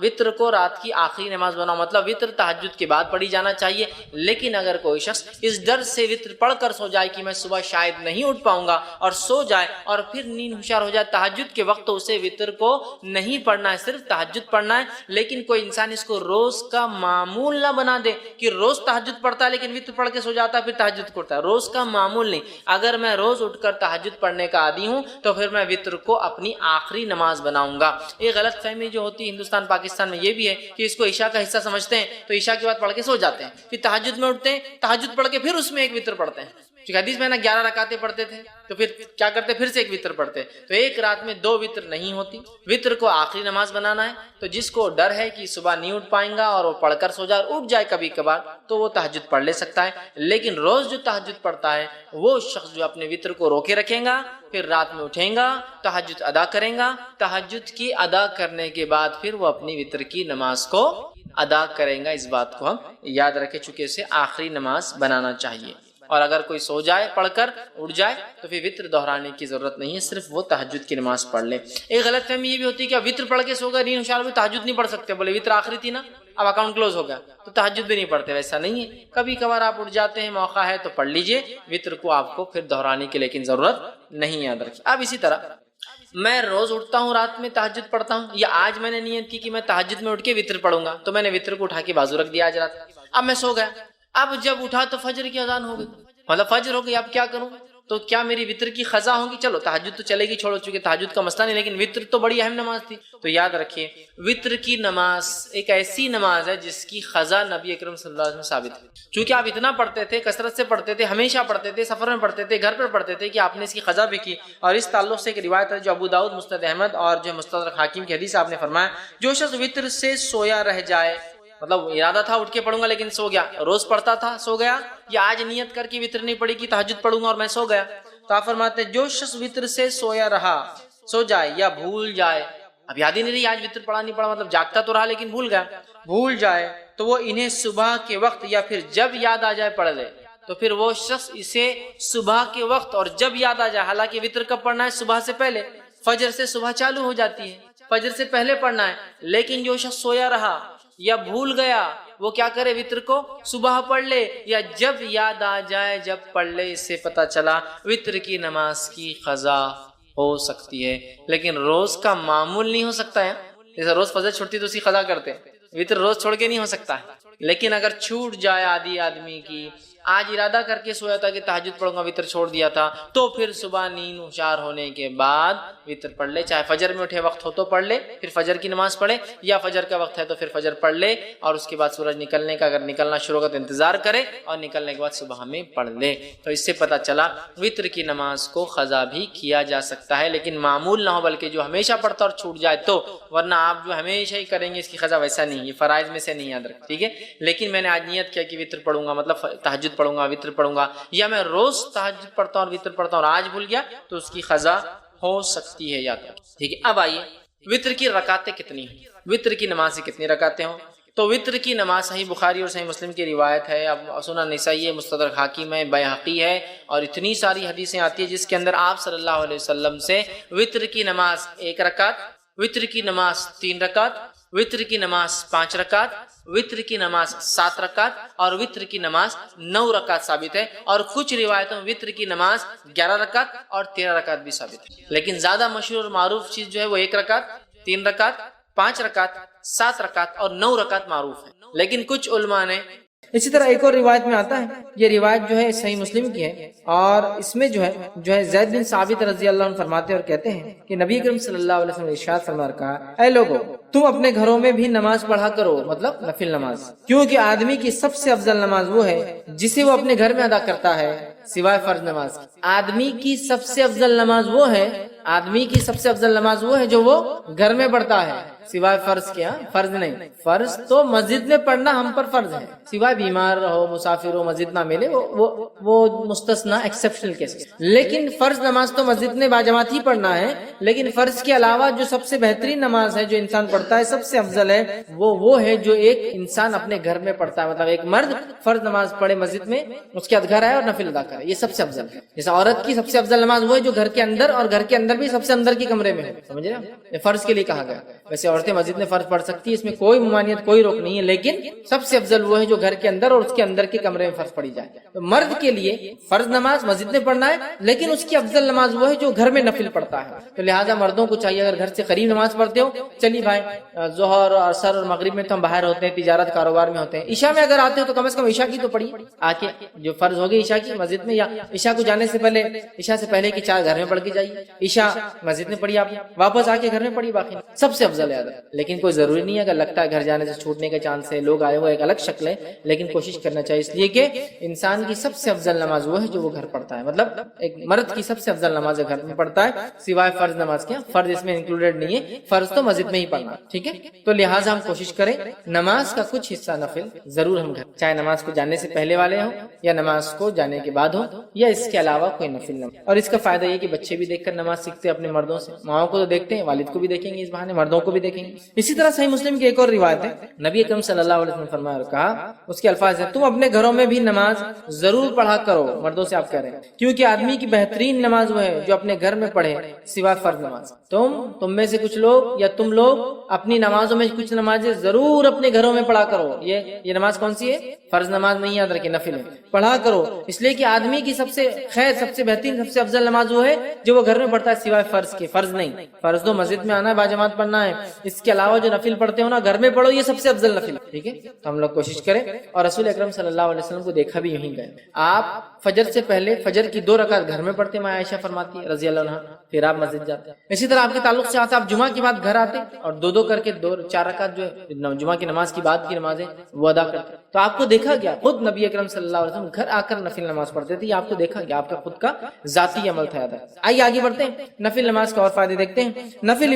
وطر کو رات کی آخری نماز بناؤ، مطلب وطر تہجد کے بعد پڑھی جانا چاہیے، لیکن اگر کوئی شخص اس ڈر سے وطر پڑھ کر سو جائے کہ میں صبح شاید نہیں اٹھ پاؤں گا اور سو جائے اور پھر نیند ہوشیار ہو جائے تہجد کے وقت، تو اسے وطر کو نہیں پڑھنا ہے، صرف تہجد پڑھنا ہے۔ لیکن کوئی انسان اس کو روز کا معمول نہ بنا دے کہ روز تہجد پڑھتا ہے لیکن وطر پڑھ کے سو جاتا ہے پھر تہجد پڑھتا ہے، روز کا معمول نہیں۔ اگر میں روز اٹھ کر تہجد پڑھنے کا عادی ہوں تو پھر میں وطر کو اپنی آخری نماز بناؤں گا۔ یہ غلط فہمی جو ہوتی ہے ہندوستان پاکستان میں یہ بھی ہے کہ اس کو عشاء کا حصہ سمجھتے ہیں تو عشاء کے بعد پڑھ کے سو جاتے ہیں، پھر تہجد میں اٹھتے ہیں، تہجد پڑھ کے پھر اس میں ایک وتر پڑھتے ہیں، کیونکہ حدیث میں نا 11 رکعتیں پڑھتے تھے تو پھر کیا کرتے، پھر سے ایک وتر پڑھتے، تو ایک رات میں 2 وتر نہیں ہوتی، وتر کو آخری نماز بنانا ہے۔ تو جس کو ڈر ہے کہ صبح نہیں اٹھ پائیں گا اور وہ پڑھ کر سو جائے اور اٹھ جائے کبھی کبھار تو وہ تہجد پڑھ لے سکتا ہے، لیکن روز جو تہجد پڑھتا ہے وہ شخص جو اپنے وتر کو روکے رکھیں گا، پھر رات میں اٹھیں گا، تہجد ادا کریں گا، تہجد کی ادا کرنے کے بعد پھر وہ اپنی وتر کی نماز کو ادا کریں گا۔ اس بات کو ہم یاد رکھیں، چونکہ اسے آخری نماز بنانا چاہیے، اور اگر کوئی سو جائے پڑھ کر اٹھ جائے تو پھر وتر دہرانے کی ضرورت نہیں ہے، صرف وہ تہجد کی نماز پڑھ لے۔ ایک غلط فہمی یہ بھی ہوتی ہے کہ وتر پڑھ کے سو گئے، نہیں ہوشیار ہوئے، تہجد نہیں پڑھ سکتے، بولے وتر آخری تھی نا، اب اکاؤنٹ کلوز ہو گیا تو تہجد بھی نہیں پڑھتے، ویسا نہیں ہے، کبھی کبھار آپ اٹھ جاتے ہیں، موقع ہے تو پڑھ لیجئے، وتر کو آپ کو پھر دہرانے کی لیکن ضرورت نہیں، یاد رکھیے۔ اب اسی طرح میں روز اٹھتا ہوں، رات میں تہجد پڑھتا ہوں، یا آج میں نے نیت کی کہ میں تہجد میں اٹھ کے وتر پڑھوں گا تو میں نے وتر کو اٹھا کے بازو رکھ دیا آج رات، اب میں سو گیا، اب جب اٹھا تو فجر کی اذان ہو گئی، مطلب فجر ہو گئی، اب کیا کروں، تو کیا میری وتر کی قضا ہوگی؟ چلو تہجد تو چلے گی، چھوڑو، چونکہ تہجد کا مسئلہ نہیں، لیکن وتر تو بڑی اہم نماز تھی، تو یاد رکھیے وتر کی نماز ایک ایسی نماز ہے جس کی قضا نبی اکرم صلی اللہ علیہ وسلم ثابت ہے، چونکہ آپ اتنا پڑھتے تھے، کثرت سے پڑھتے تھے، ہمیشہ پڑھتے تھے، سفر میں پڑھتے تھے، گھر پر پڑھتے تھے، کہ آپ نے اس کی قضا بھی کی، اور اس تعلق سے ایک روایت ہے جو ابو داؤد، مسند احمد اور جو مستدرک حاکم کی حدیث، آپ نے فرمایا جو شخص وتر سے سویا رہ جائے، مطلب ارادہ تھا اٹھ کے پڑھوں گا لیکن سو گیا، روز پڑھتا تھا سو گیا، یا آج نیت کر کے وتر نہیں پڑھی کہ تہجد پڑھوں گا اور میں سو گیا، تو آپ فرماتے ہیں جو شخص وتر سے سویا رہا، سو جائے یا بھول جائے، اب یاد ہی نہیں رہی آج وتر پڑھا نہیں پڑھا، مطلب جاگتا تو رہا لیکن بھول گیا، بھول جائے تو وہ انہیں صبح کے وقت یا پھر جب یاد آ جائے پڑھ لے، تو پھر وہ شخص اسے صبح کے وقت اور جب یاد آ جائے، حالانکہ وتر کب پڑھنا ہے؟ صبح سے پہلے، فجر سے صبح چالو ہو جاتی ہے، فجر سے پہلے پڑھنا ہے، لیکن جو شخص سویا رہا یا بھول گیا وہ کیا کرے؟ وتر کو صبح پڑھ لے یا جب یاد آ جائے جب پڑھ لے۔ اس سے پتہ چلا وتر کی نماز کی قضا ہو سکتی ہے، لیکن روز کا معمول نہیں ہو سکتا ہے، جیسے روز فجر چھوٹتی تو اسی قضا کرتے، وتر روز چھوڑ کے نہیں ہو سکتا ہے، لیکن اگر چھوٹ جائے آدمی کی، آج ارادہ کر کے سویا تھا کہ تہجد پڑھوں گا، وتر چھوڑ دیا تھا، تو پھر صبح نیند ہوشیار ہونے کے بعد وتر پڑھ لے، چاہے فجر میں اٹھے وقت ہو تو پڑھ لے، پھر فجر کی نماز پڑھے، یا فجر کا وقت ہے تو پھر فجر پڑھ لے، اور اس کے بعد سورج نکلنے کا اگر نکلنا شروع ہوگا تو انتظار کرے، اور نکلنے کے بعد صبح میں پڑھ لے۔ تو اس سے پتہ چلا وتر کی نماز کو قضا بھی کیا جا سکتا ہے، لیکن معمول نہ ہو، بلکہ جو ہمیشہ پڑھتا اور چھوٹ جائے تو، ورنہ آپ جو ہمیشہ ہی کریں گے اس کی قضا، ویسا نہیں، یہ فرائض میں سے نہیں، یاد رکھ، ٹھیک ہے۔ لیکن میں نے آج نیت کیا کہ وتر پڑھوں گا، مطلب تہجد پڑھوں گا، وتر پڑھوں گا، یا میں روز تہجد پڑھتا ہوں اور وتر پڑھتا ہوں اور آج بھول گیا تو اس کی قضا ہو سکتی ہے، یاد رکھ، ٹھیک ہے۔ اب آئیے وتر کی رکعتیں کتنی ہیں، وتر کی نماز کتنی رکعتیں ہوں؟ تو وتر کی نماز صحیح بخاری اور صحیح مسلم کی روایت ہے، اب سنن نسائی ہے، مستدرک حاکم ہے، بیہقی ہے، اور اتنی ساری حدیثیں آتی ہیں جس کے اندر آپ صلی اللہ علیہ وسلم سے وتر کی نماز 1 رکعت، وتر کی نماز 3 رکعت، وتر کی نماز 5 رکعت، وتر کی نماز 7 رکعت اور وتر کی نماز 9 رکعت ثابت ہے، اور کچھ روایتوں میں وتر کی نماز 11 رکعت اور 13 رکعت بھی ثابت ہے، لیکن زیادہ مشہور اور معروف چیز جو ہے وہ 1 رکعت، 3 رکعت، 5 رکعت، 7 رکعت اور 9 رکعت معروف ہے، لیکن کچھ علماء نے اسی طرح ایک اور روایت میں آتا ہے، یہ روایت جو ہے صحیح مسلم کی ہے، اور اس میں جو ہے زید بن ثابت رضی اللہ عنہ فرماتے اور کہتے ہیں کہ نبی کریم صلی اللہ علیہ وسلم نے ارشاد فرما کہا، اے لوگو تم اپنے گھروں میں بھی نماز پڑھا کرو، مطلب نفل نماز، کیونکہ آدمی کی سب سے افضل نماز وہ ہے جسے وہ اپنے گھر میں ادا کرتا ہے سوائے فرض نماز کی۔ آدمی کی سب سے افضل نماز وہ ہے، آدمی کی سب سے افضل نماز وہ ہے جو وہ گھر میں پڑھتا ہے سوائے فرض کے، فرض نہیں، فرض تو مسجد میں پڑھنا ہم پر فرض ہے، سوائے بیمار ہو، مسافر ہو، مسجد نہ ملے، وہ مستثنا ایکسیپشنل کیس، لیکن فرض نماز تو مسجد میں باجماعت ہی پڑھنا ہے، لیکن فرض کے علاوہ جو سب سے بہترین نماز ہے جو انسان پڑھتا ہے، سب سے افضل ہے، وہ ہے جو ایک انسان اپنے گھر میں پڑھتا ہے، مطلب ایک مرد فرض نماز پڑھے مسجد میں، اس کے بعد گھر آئے اور نفل ادا کرے، یہ سب سے افضل ہے۔ جیسے عورت کی سب سے افضل نماز وہ ہے جو گھر کے اندر، اور گھر کے اندر بھی سب سے اندر کے کمرے میں ہے، سمجھ رہے ہیں، یہ فرض کے لیے کہا گیا۔ ویسے عورتیں مسجد میں فرض پڑھ سکتی ہے، اس میں کوئی ممانعت، کوئی روک نہیں ہے، لیکن سب سے افضل وہ ہے جو گھر کے اندر اور اس کے اندر کے کمرے میں فرض پڑھی جائے۔ تو مرد کے لیے فرض نماز مسجد میں پڑھنا ہے، لیکن اس کی افضل نماز وہ ہے جو گھر میں نفل پڑھتا ہے۔ تو لہٰذا مردوں کو چاہیے اگر گھر سے قریب نماز پڑھتے ہو، چلیے بھائی ظہر اور عصر اور مغرب میں تو ہم باہر ہوتے ہیں، تجارت کاروبار میں ہوتے ہیں، عشاء میں اگر آتے ہو تو کم از کم عشاء کی تو پڑھیے، آ کے جو فرض ہوگی عشاء کی مسجد میں، یا عشاء کو جانے سے پہلے، عشاء سے پہلے کی 4 گھر میں پڑھ کے جائیے، عشاء مسجد میں پڑھیے، آپ واپس آ کے گھر میں پڑھیے، باقی سب سے افضل ہے۔ عادت، لیکن کوئی ضروری نہیں ہے، اگر لگتا ہے گھر جانے سے چھوٹنے کا چانس ہے، لوگ آئے، وہ ایک الگ شکل ہے، لیکن کوشش کرنا چاہیے، اس لیے کہ انسان کی سب سے افضل نماز وہ ہے جو وہ گھر پڑھتا ہے، مطلب ایک مرد کی سب سے افضل نماز گھر میں پڑھتا ہے، سوائے فرض نماز کے، فرض اس میں انکلوڈیڈ نہیں ہے، فرض تو مسجد میں ہی پڑھنا، ٹھیک ہے؟ تو لہٰذا ہم کوشش کریں نماز کا کچھ حصہ نفل ضرور ہم گھر، چاہے نماز کو جانے سے پہلے والے ہوں یا نماز کو جانے کے بعد ہو یا اس کے علاوہ کوئی نفل نماز۔ اور اس کا فائدہ یہ کہ بچے بھی دیکھ کر نماز سیکھتے ہیں اپنے مردوں سے، ماؤں کو تو دیکھتے ہیں، والد کو بھی دیکھیں گے، اس بہانے مردوں کو بھی دیکھیں گے۔ اسی طرح صحیح مسلم کی ایک اور روایت ہے، نبی اکرم صلی اللہ علیہ وسلم نے فرمایا اور کہا، اس کے الفاظ ہیں، تم اپنے گھروں میں بھی نماز ضرور پڑھا کرو، مردوں سے آپ کہہ رہے ہیں، کیونکہ آدمی کی بہترین نماز وہ ہے جو اپنے گھر میں پڑھے سوائے فرض نماز۔ تم میں سے کچھ لوگ یا تم لوگ اپنی نمازوں میں کچھ نمازیں ضرور اپنے گھروں میں پڑھا کرو۔ یہ نماز کون سی ہے؟ فرض نماز نہیں، یاد رکھیں، نفل ہے، پڑھا کرو، اس لیے کہ آدمی کی سب سے خیر، سب سے بہترین، سب سے افضل نماز وہ ہے جو وہ گھر میں پڑھتا ہے سوائے فرض کے۔ فرض نہیں، فرض تو مسجد میں آنا ہے، باجماعت پڑھنا ہے، اس کے علاوہ جو نفل پڑھتے ہو نا گھر میں پڑھو، یہ سب سے افضل نفل ہے، ٹھیک ہے؟ تو ہم لوگ کوشش کریں، اور رسول اکرم صلی اللہ علیہ وسلم کو دیکھا بھی یہیں گئے، آپ فجر سے پہلے فجر کی 2 رکعت گھر میں پڑھتے، ماں عائشہ فرماتی ہے رضی اللہ عنہا، پھر آپ مسجد جاتے۔ اسی طرح آپ کے تعلق سے آتا، آپ جمعہ کی بات گھر آتے اور 2 کر کے 4 رکعت جو ہے جمعہ کی نماز کی بعد کی نمازیں وہ ادا کرتے۔ تو آپ کو دیکھا گیا، خود نبی اکرم صلی اللہ علیہ وسلم گھر آ کر نفل نماز پڑھتے تھے، یہ آپ کو دیکھا گیا، آپ کا خود کا ذاتی عمل تھا۔ آئیے آگے بڑھتے ہیں، نفل نماز کا اور فائدے دیکھتے ہیں۔ نفل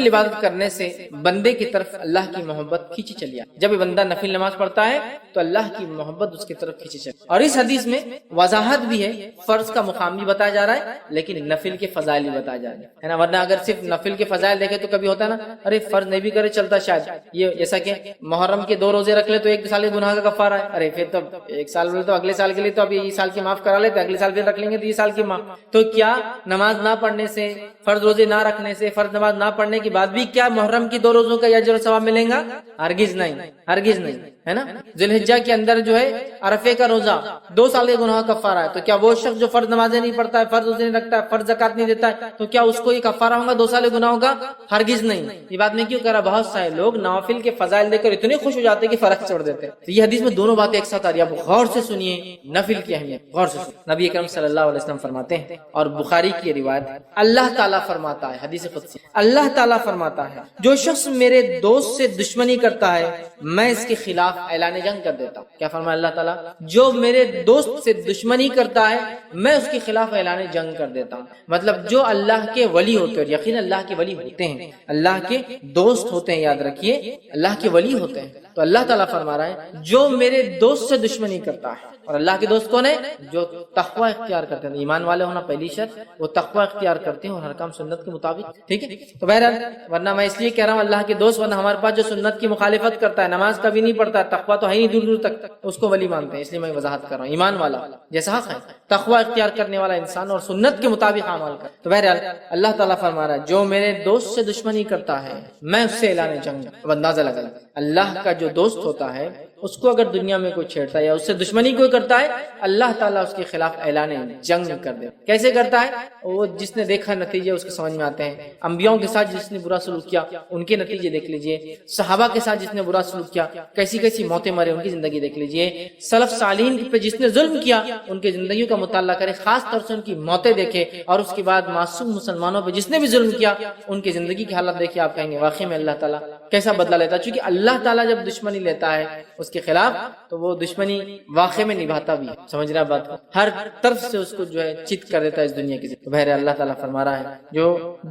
عبادت کرنے سے بندے کی طرف اللہ کی محبت کھینچی چلی آتی۔ جب بندہ نفل نماز پڑھتا ہے تو اللہ کی محبت اس کی طرف کھینچی چلی، اور اس حدیث میں وضاحت بھی ہے، فرض کا مقام بھی بتایا جا رہا ہے لیکن نفل کے فضائل بھی بتایا جا رہا ہے نا، ورنہ اگر صرف نفل کے فضائل دیکھے تو کبھی ہوتا ہے نا، ارے فرض نہیں بھی کرے چلتا، شاید یہ جیسا کہ محرم کے 2 روزے رکھ لے تو 1 سال کے گناہ کا کفارہ ہے، ارے پھر تو 1 سال بولے تو اگلے سال کے لیے تو ابھی یہ سال کی معاف کرا لیتے، اگلے سال پھر رکھ لیں گے تو یہ سال کی معاف۔ تو کیا نماز نہ پڑھنے سے، فرض روزے نہ رکھنے سے، فرض نماز نہ پڑھنے کے بعد بھی کیا محرم کی 2 روزوں کا اجر و ثواب ملے گا؟ ہرگز نہیں، ہرگز نہیں، ہے نا؟ ذی الحجہ کے اندر جو ہے عرفے کا روزہ 2 سال کے گناہ کا کفارہ ہے، تو کیا وہ شخص جو فرض نمازیں نہیں پڑھتا ہے، فرض روزے نہیں رکھتا ہے، فرض زکات نہیں دیتا ہے، تو کیا اس کو یہ کفارہ ہوگا 2 سال کے گناہوں کا؟ ہرگز نہیں۔ یہ بات میں کیوں کہہ رہا، بہت سارے لوگ نوافل کے فضائل دیکھ کر اتنے خوش ہو جاتے ہیں کہ فرق چھوڑ دیتے ہیں۔ تو یہ حدیث میں دونوں باتیں ایک ساتھ آ رہی ہیں، آپ غور سے سنیے نفل کی اہمیت، غور سے سنیے۔ نبی اکرم صلی اللہ علیہ وسلم فرماتے ہیں، اور بخاری کی روایت، اللہ تعالیٰ فرماتا ہے، حدیث قدسی، اللہ تعالیٰ فرماتا ہے، جو شخص میرے دوست سے دشمنی کرتا ہے میں اس کے خلاف اعلان جنگ کر دیتا ہوں۔ کیا فرمایا اللہ تعالیٰ؟ جو میرے دوست سے دشمنی کرتا ہے میں اس کے خلاف اعلان جنگ کر دیتا ہوں۔ مطلب جو اللہ کے ولی ہوتے ہیں، اور یقین اللہ کے ولی ہوتے ہیں، اللہ کے دوست ہوتے ہیں، یاد رکھیے اللہ کے ولی ہوتے ہیں، تو اللہ تعالیٰ فرما رہا ہے جو میرے دوست سے دشمنی کرتا ہے، اور اللہ کے دوست کون ہے؟ جو تقوی اختیار کرتے ہیں، ایمان والے ہونا پہلی شرط، وہ تقوی اختیار کرتے ہیں اور ہر کام سنت کے مطابق، ٹھیک ہے؟ تو بہرحال ورنہ میں اس لیے کہہ رہا ہوں اللہ کے دوست، ورنہ ہمارے پاس جو سنت کی مخالفت کرتا ہے، نماز کبھی نہیں پڑھتا ہے، تقوی تو ہے ہی دور دور تک، اس کو ولی مانتے ہیں، اس لیے میں وضاحت کر رہا ہوں، ایمان والا جیسا حق ہے، تقوی اختیار کرنے والا انسان اور سنت کے مطابق عمل کر۔ تو بہرحال اللہ تعالیٰ فرما رہا ہے جو میرے دوست سے دشمنی کرتا ہے میں اس سے اعلان جنگ۔ اب اندازہ لگائیں، اللہ کا جو دوست ہوتا ہے اس کو اگر دنیا میں کوئی چھیڑتا ہے یا اس سے دشمنی کوئی کرتا ہے، اللہ تعالیٰ اس کے خلاف اعلان جنگ کر دے۔ کیسے کرتا ہے؟ وہ جس نے دیکھا نتیجے اس کے سمجھ میں آتے ہیں، انبیاؤں کے ساتھ جس نے برا سلوک کیا ان کے نتیجے دیکھ لیجئے، صحابہ کے ساتھ جس نے برا سلوک کیا کیسی کیسی موتیں مرے ان کی زندگی دیکھ لیجئے، سلف صالحین پہ جس نے ظلم کیا ان کی زندگیوں کا مطالعہ کرے، خاص طور سے ان کی موتیں دیکھے، اور اس کے بعد معصوم مسلمانوں پہ جس نے بھی ظلم کیا ان کی زندگی کی حالت دیکھے، آپ کہیں گے واقعی میں اللہ تعالیٰ کیسا بدلہ لیتا ہے۔ چونکہ اللہ تعالیٰ جب دشمنی لیتا ہے اس کے خلاف تو وہ دشمنی واقع میں نبھاتا بھی ہے، سمجھ رہا بات کو، ہر طرف سے اس کو جو ہے چت کر دیتا ہے اس دنیا کی زندگی۔ بہر اللہ تعالیٰ فرما رہا ہے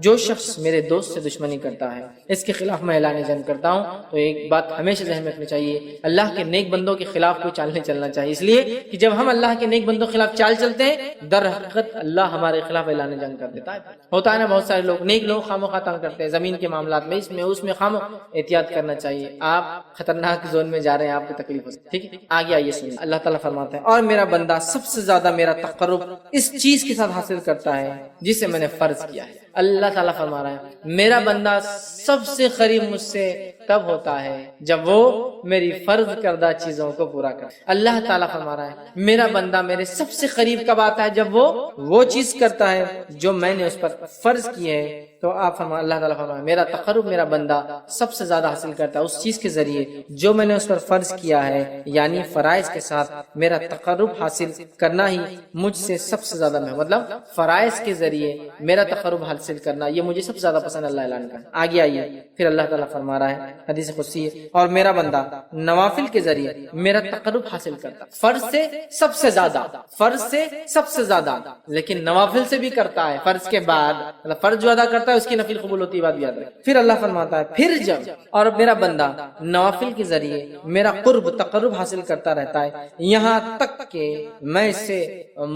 جو شخص میرے دوست سے دشمنی کرتا ہے اس کے خلاف میں اعلان جنگ کرتا ہوں۔ تو ایک بات ہمیشہ ذہن میں رکھنی چاہیے، اللہ کے نیک بندوں کے خلاف کوئی چال نہیں چلنا چاہیے، اس لیے کہ جب ہم اللہ کے نیک بندوں کے خلاف چال چلتے ہیں در حقیقت اللہ ہمارے خلاف اعلان جنگ کر دیتا ہے۔ ہوتا ہے نا بہت سارے لوگ، نیک لوگ خامخواہ تنگ کرتے ہیں زمین کے معاملات میں، اس میں احتیاط کرنا چاہیے، آپ خطرناک زون میں جا رہے ہیں، آپ کو تکلیف ہو سکتی ہے، ٹھیک ہے؟ آگے آئیے سنیے، اللہ تعالیٰ فرماتا ہے اور میرا بندہ سب سے زیادہ میرا تقرب اس چیز کے ساتھ حاصل کرتا ہے جسے میں نے فرض کیا ہے۔ اللہ تعالیٰ فرما رہا ہے میرا بندہ سب سے قریب مجھ سے تب ہوتا ہے جب وہ میری فرض کردہ چیزوں کو پورا کرے۔ اللہ تعالیٰ فرما رہا ہے میرا بندہ میرے سب سے قریب کب آتا ہے؟ جب وہ چیز کرتا ہے جو میں نے اس پر فرض کی ہے۔ تو تو آپ فرما اللہ تعالیٰ فرمائے میرا تقرب میرا بندہ سب سے زیادہ حاصل کرتا ہے اس چیز کے ذریعے جو میں نے اس پر فرض کیا ہے، یعنی فرائض کے ساتھ میرا تقرب حاصل کرنا ہی مجھ سے سب سے زیادہ مطلب فرائض کے ذریعے میرا تقرب حاصل کرنا یہ مجھے سب سے زیادہ پسند اللہ اعلان کا ہے۔ آگے آئیے پھر اللہ تعالیٰ فرما رہا ہے حدیث قدسی ہے، اور میرا بندہ نوافل کے ذریعے میرا تقرب حاصل کرتا، فرض سے سب سے زیادہ، فرض سے سب سے زیادہ، لیکن نوافل سے بھی کرتا ہے فرض کے بعد، مطلب فرض جو ادا کرتا ہے اس کی نفل قبول ہوتی ہے، بات یاد رکھیں۔ پھر اللہ فرماتا ہے پھر جب اور میرا بندہ نوافل کے ذریعے میرا قرب تقرب حاصل کرتا رہتا ہے یہاں تک کہ میں اس سے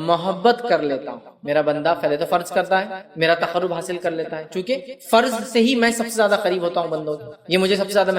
محبت کر لیتا ہوں۔ میرا بندہ پہلے تو فرض کرتا ہے، میرا تقرب حاصل کر لیتا ہے، چونکہ فرض سے ہی میں سب سے زیادہ قریب ہوتا ہوں بندوں کے، یہ مجھے سب سے زیادہ محبوب